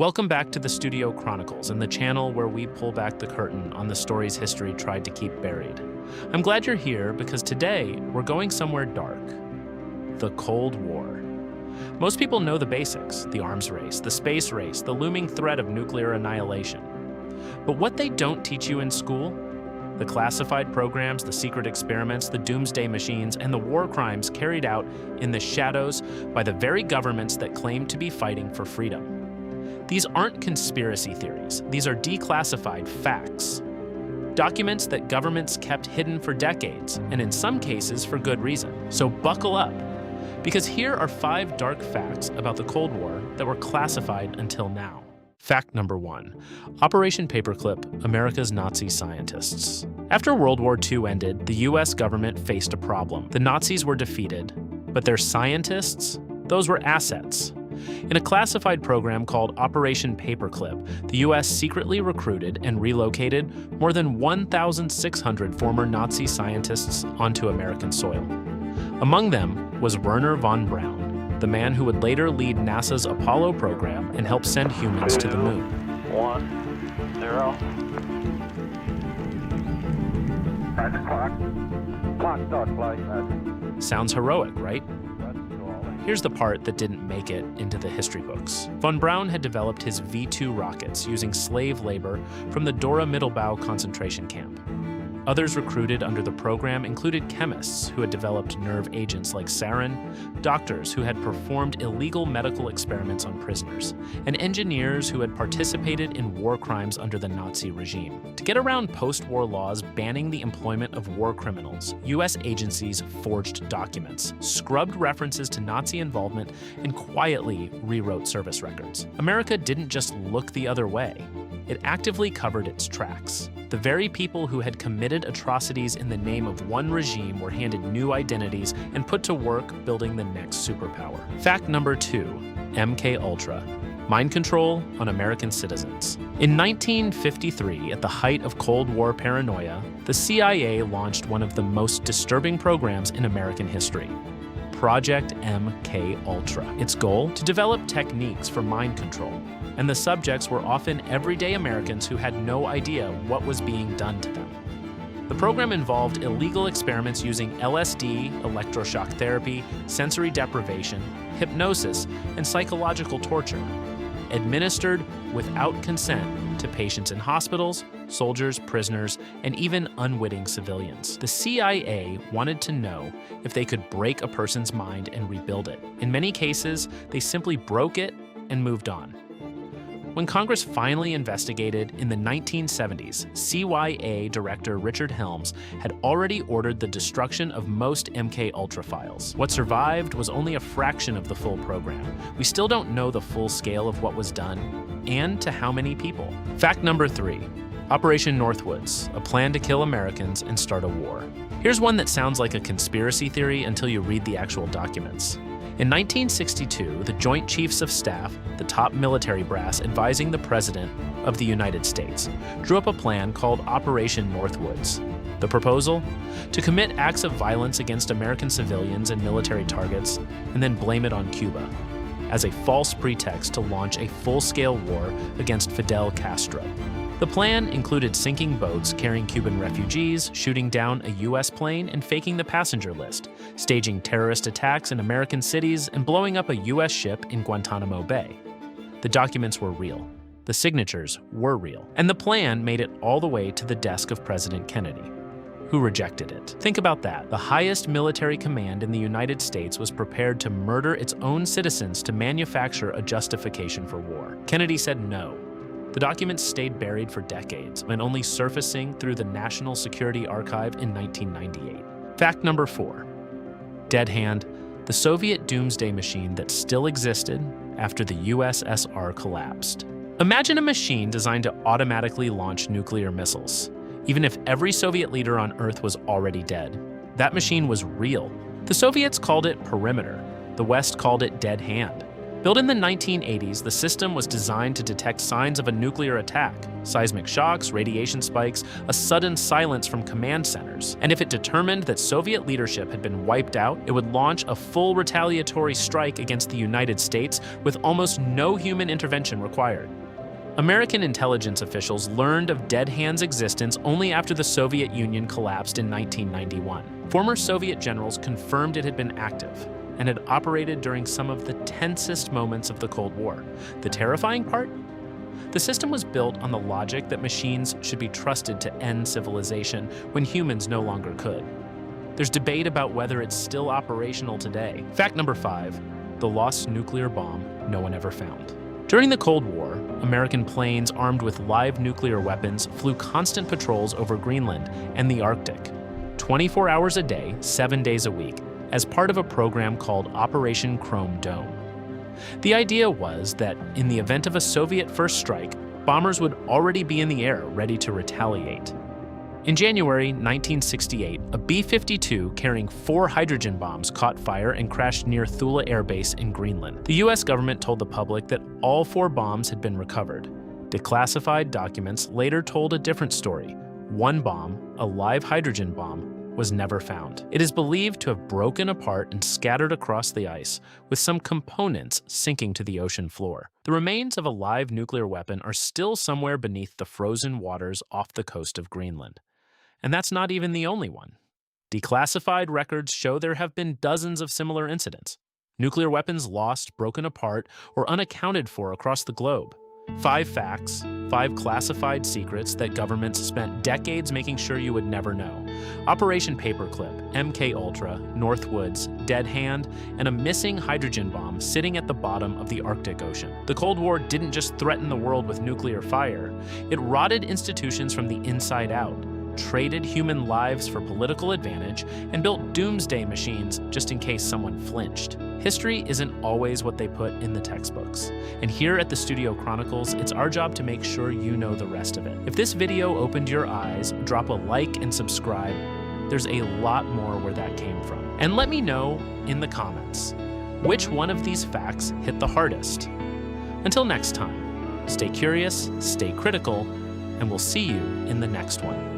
Welcome back to the Studio Chronicles and the channel where we pull back the curtain on the stories history tried to keep buried. I'm glad you're here because today we're going somewhere dark. The Cold War. Most people know the basics, the arms race, the space race, the looming threat of nuclear annihilation. But what they don't teach you in school? The classified programs, the secret experiments, the doomsday machines, and the war crimes carried out in the shadows by the very governments that claim to be fighting for freedom. These aren't conspiracy theories. These are declassified facts. Documents that governments kept hidden for decades, and in some cases for good reason. So buckle up, because here are 5 dark facts about the Cold War that were classified until now. Fact number 1. Operation Paperclip, America's Nazi scientists. After World War II ended, the US government faced a problem. The Nazis were defeated, but their scientists, those were assets. In a classified program called Operation Paperclip, the US secretly recruited and relocated more than 1,600 former Nazi scientists onto American soil. Among them was Wernher von Braun, the man who would later lead NASA's Apollo program and help send humans to the moon. 1, 0. Start the clock. Clock start flight. Sounds heroic, right? Here's the part that didn't make it into the history books. Von Braun had developed his V-2 rockets using slave labor from the Dora Mittelbau concentration camp. Others recruited under the program included chemists who had developed nerve agents like sarin, doctors who had performed illegal medical experiments on prisoners, and engineers who had participated in war crimes under the Nazi regime. To get around post-war laws banning the employment of war criminals, US agencies forged documents, scrubbed references to Nazi involvement, and quietly rewrote service records. America didn't just look the other way. It actively covered its tracks. The very people who had committed atrocities in the name of one regime were handed new identities and put to work building the next superpower. Fact number 2, MK-Ultra. Mind control on American citizens. In 1953, at the height of Cold War paranoia, the CIA launched one of the most disturbing programs in American history. Project MK-Ultra. Its goal? To develop techniques for mind control. And the subjects were often everyday Americans who had no idea what was being done to them. The program involved illegal experiments using LSD, electroshock therapy, sensory deprivation, hypnosis, and psychological torture, administered without consent to patients in hospitals, soldiers, prisoners, and even unwitting civilians. The CIA wanted to know if they could break a person's mind and rebuild it. In many cases, they simply broke it and moved on. When Congress finally investigated in the 1970s, CYA Director Richard Helms had already ordered the destruction of most MK-Ultra files. What survived was only a fraction of the full program. We still don't know the full scale of what was done and to how many people. Fact number 3, Operation Northwoods, a plan to kill Americans and start a war. Here's one that sounds like a conspiracy theory until you read the actual documents. In 1962, the Joint Chiefs of Staff, the top military brass advising the President of the United States, drew up a plan called Operation Northwoods. The proposal? To commit acts of violence against American civilians and military targets, and then blame it on Cuba, as a false pretext to launch a full-scale war against Fidel Castro. The plan included sinking boats carrying Cuban refugees, shooting down a US plane, and faking the passenger list, staging terrorist attacks in American cities, and blowing up a US ship in Guantanamo Bay. The documents were real. The signatures were real. And the plan made it all the way to the desk of President Kennedy, who rejected it. Think about that. The highest military command in the United States was prepared to murder its own citizens to manufacture a justification for war. Kennedy said no. The documents stayed buried for decades and only surfacing through the National Security Archive in 1998. Fact number 4, Dead Hand, the Soviet doomsday machine that still existed after the USSR collapsed. Imagine a machine designed to automatically launch nuclear missiles, even if every Soviet leader on Earth was already dead. That machine was real. The Soviets called it Perimeter. The West called it Dead Hand. Built in the 1980s, the system was designed to detect signs of a nuclear attack, seismic shocks, radiation spikes, a sudden silence from command centers. And if it determined that Soviet leadership had been wiped out, it would launch a full retaliatory strike against the United States with almost no human intervention required. American intelligence officials learned of Dead Hand's existence only after the Soviet Union collapsed in 1991. Former Soviet generals confirmed it had been active and had operated during some of the tensest moments of the Cold War. The terrifying part? The system was built on the logic that machines should be trusted to end civilization when humans no longer could. There's debate about whether it's still operational today. Fact number 5, the lost nuclear bomb no one ever found. During the Cold War, American planes armed with live nuclear weapons flew constant patrols over Greenland and the Arctic, 24 hours a day, 7 days a week, as part of a program called Operation Chrome Dome. The idea was that in the event of a Soviet first strike, bombers would already be in the air ready to retaliate. In January 1968, a B-52 carrying 4 hydrogen bombs caught fire and crashed near Thule Air Base in Greenland. The US government told the public that all 4 bombs had been recovered. Declassified documents later told a different story. One bomb, a live hydrogen bomb, was never found. It is believed to have broken apart and scattered across the ice, with some components sinking to the ocean floor. The remains of a live nuclear weapon are still somewhere beneath the frozen waters off the coast of Greenland. And that's not even the only one. Declassified records show there have been dozens of similar incidents. Nuclear weapons lost, broken apart, or unaccounted for across the globe. 5 facts, 5 classified secrets that governments spent decades making sure you would never know. Operation Paperclip, MK Ultra, Northwoods, Dead Hand, and a missing hydrogen bomb sitting at the bottom of the Arctic Ocean. The Cold War didn't just threaten the world with nuclear fire, it rotted institutions from the inside out, traded human lives for political advantage, and built doomsday machines just in case someone flinched. History isn't always what they put in the textbooks. And here at the Studio Chronicles, it's our job to make sure you know the rest of it. If this video opened your eyes, drop a like and subscribe. There's a lot more where that came from. And let me know in the comments, which one of these facts hit the hardest? Until next time, stay curious, stay critical, and we'll see you in the next one.